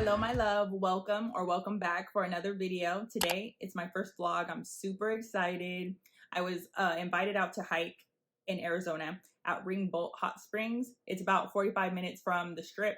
Hello my love, welcome back for another video. Today it's my first vlog. I'm super excited. I was invited out to hike in Arizona at Ringbolt Hot Springs. It's about 45 minutes from the Strip,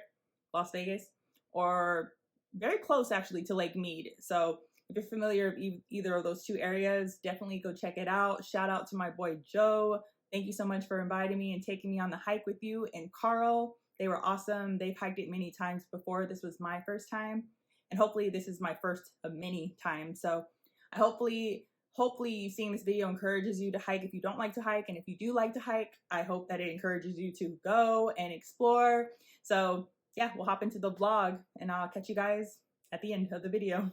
Las Vegas, or very close actually to Lake Mead. So if you're familiar with either of those two areas, definitely go check it out. Shout out to my boy Joe. Thank you so much for inviting me and taking me on the hike with you, and Carl. They were awesome. They've hiked it many times before. This was my first time, and hopefully this is my first of many times. So hopefully seeing this video encourages you to hike if you don't like to hike, and if you do like to hike, I hope that it encourages you to go and explore. So yeah, we'll hop into the vlog and I'll catch you guys at the end of the video.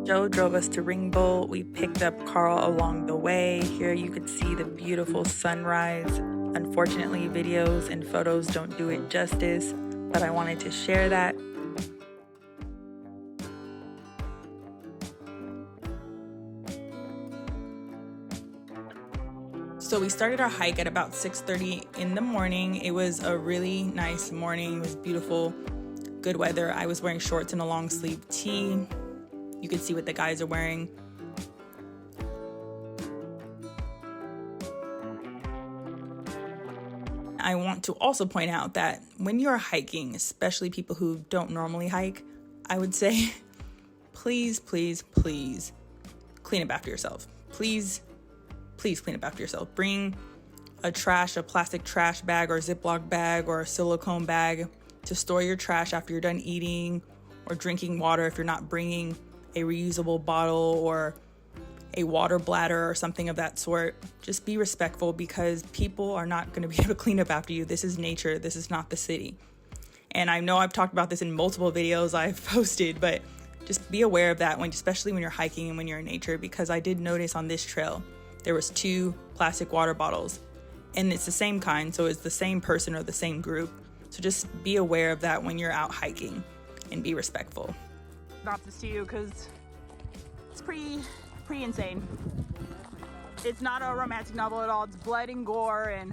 Joe drove us to Ringbolt. We picked up Carl along the way. Here you could see the beautiful sunrise. Unfortunately, videos and photos don't do it justice, but I wanted to share that. So we started our hike at about 6:30 in the morning. It was a really nice morning. It was beautiful, good weather. I was wearing shorts and a long sleeve tee. You could see what the guys are wearing. I want to also point out that when you're hiking, especially people who don't normally hike, I would say, please clean up after yourself. Please clean up after yourself. Bring a plastic trash bag or Ziploc bag or a silicone bag to store your trash after you're done eating or drinking water if you're not bringing a reusable bottle or a water bladder or something of that sort. Just be respectful, because people are not going to be able to clean up after you. This is nature. This is not the city. And I know I've talked about this in multiple videos I've posted, but just be aware of that, especially when you're hiking and when you're in nature, because I did notice on this trail there was 2 plastic water bottles, and it's the same kind, so it's the same person or the same group. So just be aware of that when you're out hiking and be respectful. Not this to you because it's pretty insane. It's not a romantic novel at all. It's blood and gore and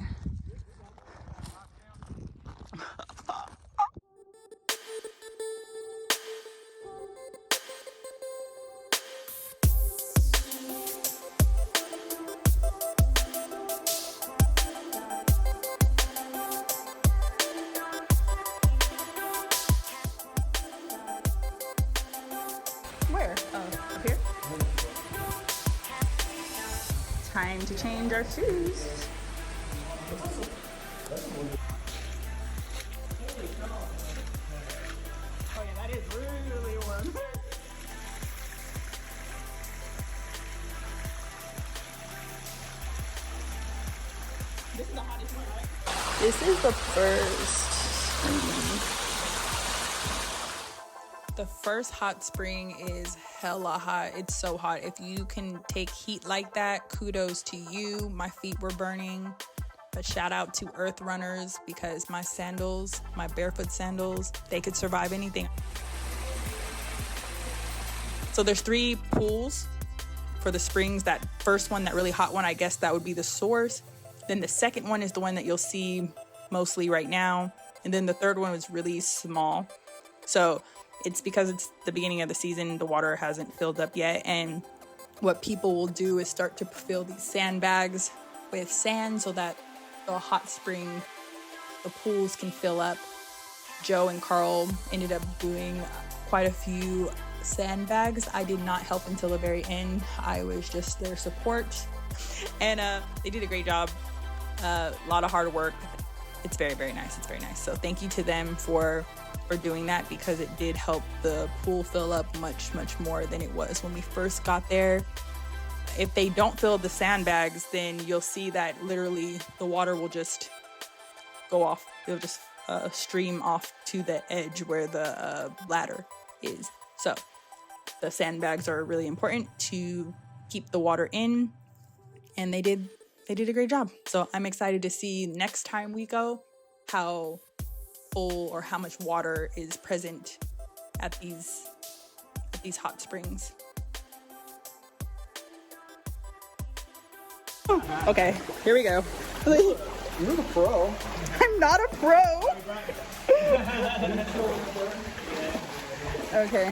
where? Oh, up here? Time to change our shoes. Oh yeah, that is really warm. This is the hottest one, right? This is the first. The first hot spring is hella hot. It's so hot. If you can take heat like that, kudos to you. My feet were burning. But shout out to earth runners, because my sandals, my barefoot sandals, they could survive anything. So there's 3 pools for the springs. That first one, that really hot one, I guess that would be the source. Then the second one is the one that you'll see mostly right now. And then the third one was really small. So it's because it's the beginning of the season, the water hasn't filled up yet. And what people will do is start to fill these sandbags with sand so that the hot spring, the pools can fill up. Joe and Carl ended up doing quite a few sandbags. I did not help until the very end. I was just their support. And they did a great job. A lot of hard work. It's very, very nice. It's very nice. So thank you to them for doing that, because it did help the pool fill up much more than it was when we first got there. If they don't fill the sandbags, then you'll see that literally the water will just go off. It'll just stream off to the edge where the ladder is. So the sandbags are really important to keep the water in, and they did a great job. So I'm excited to see next time we go how full or how much water is present at these hot springs. Okay, here we go. You're the pro. I'm not a pro. Okay.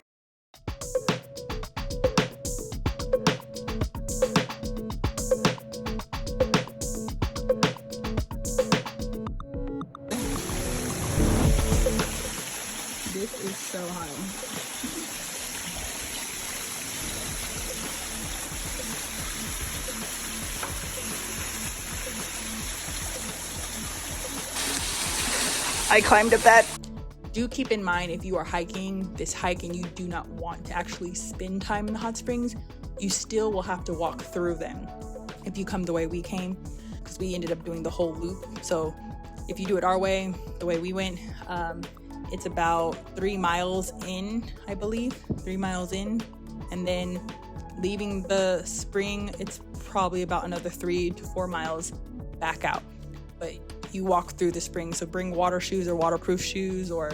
This is so high. I climbed up that. Do keep in mind, if you are hiking this hike and you do not want to actually spend time in the hot springs, you still will have to walk through them if you come the way we came, because we ended up doing the whole loop. So if you do it our way, the way we went, it's about 3 miles in, I believe, 3 miles in, and then leaving the spring, it's probably about another 3 to 4 miles back out. But you walk through the spring, so bring water shoes or waterproof shoes, or,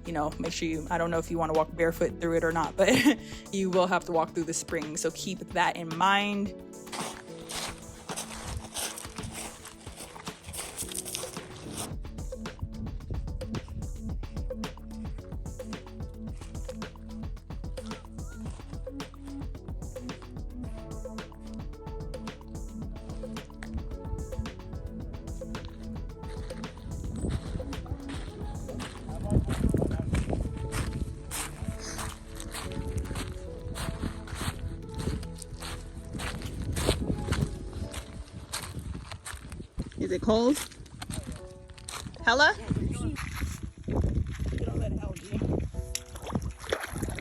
you know, make sure you, I don't know if you want to walk barefoot through it or not, but you will have to walk through the spring, so keep that in mind. Is it cold? Hella? Look at all that algae.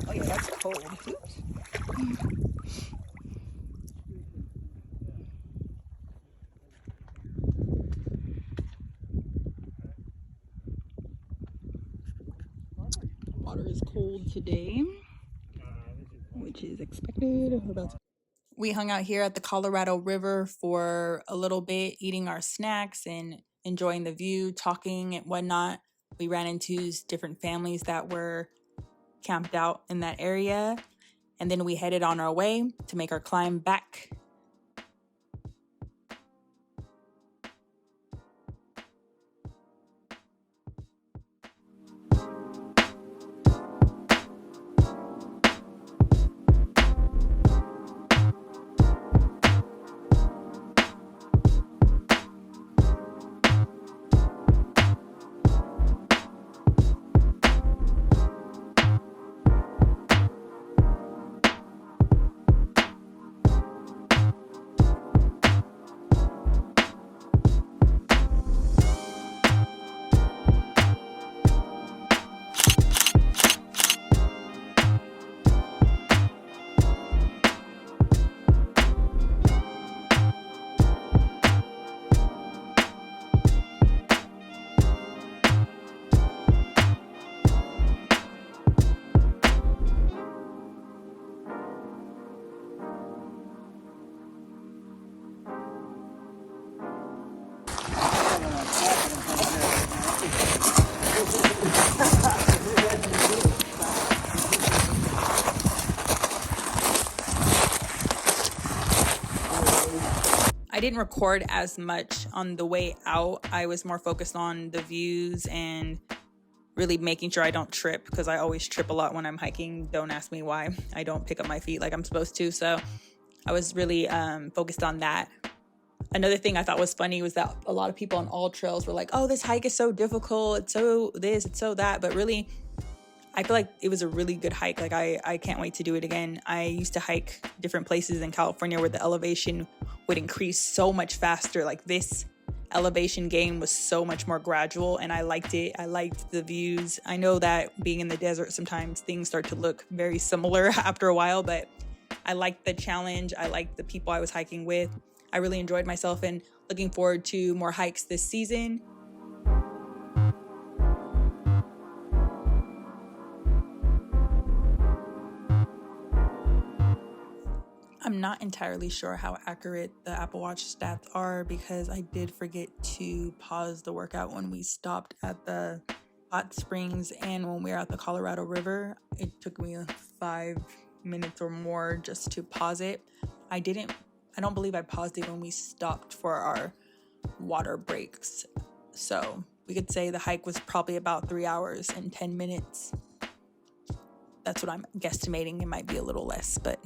Oh yeah, that's cold. Oops. Water is cold today, which is expected. We hung out here at the Colorado River for a little bit, eating our snacks and enjoying the view, talking and whatnot. We ran into different families that were camped out in that area, and then we headed on our way to make our climb back. I didn't record as much on the way out. I was more focused on the views and really making sure I don't trip, because I always trip a lot when I'm hiking. Don't ask me why. I don't pick up my feet like I'm supposed to. So I was really focused on that. Another thing I thought was funny was that a lot of people on all trails were like, oh, this hike is so difficult. It's so this, it's so that. But really, I feel like it was a really good hike. Like I can't wait to do it again. I used to hike different places in California where the elevation would increase so much faster. Like this elevation gain was so much more gradual, and I liked it. I liked the views. I know that being in the desert, sometimes things start to look very similar after a while, but I liked the challenge. I liked the people I was hiking with. I really enjoyed myself, and looking forward to more hikes this season. I'm not entirely sure how accurate the Apple Watch stats are, because I did forget to pause the workout when we stopped at the hot springs and when we were at the Colorado River. It took me 5 minutes or more just to pause it. I don't believe I paused it when we stopped for our water breaks. So we could say the hike was probably about 3 hours and 10 minutes. That's what I'm guesstimating. It might be a little less, but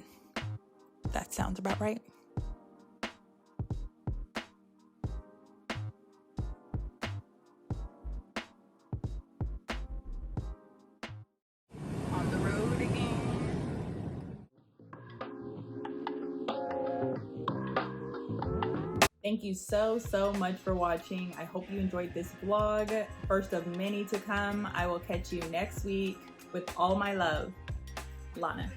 that sounds about right. On the road again. Thank you so much for watching. I hope you enjoyed this vlog. First of many to come. I will catch you next week with all my love. Lana.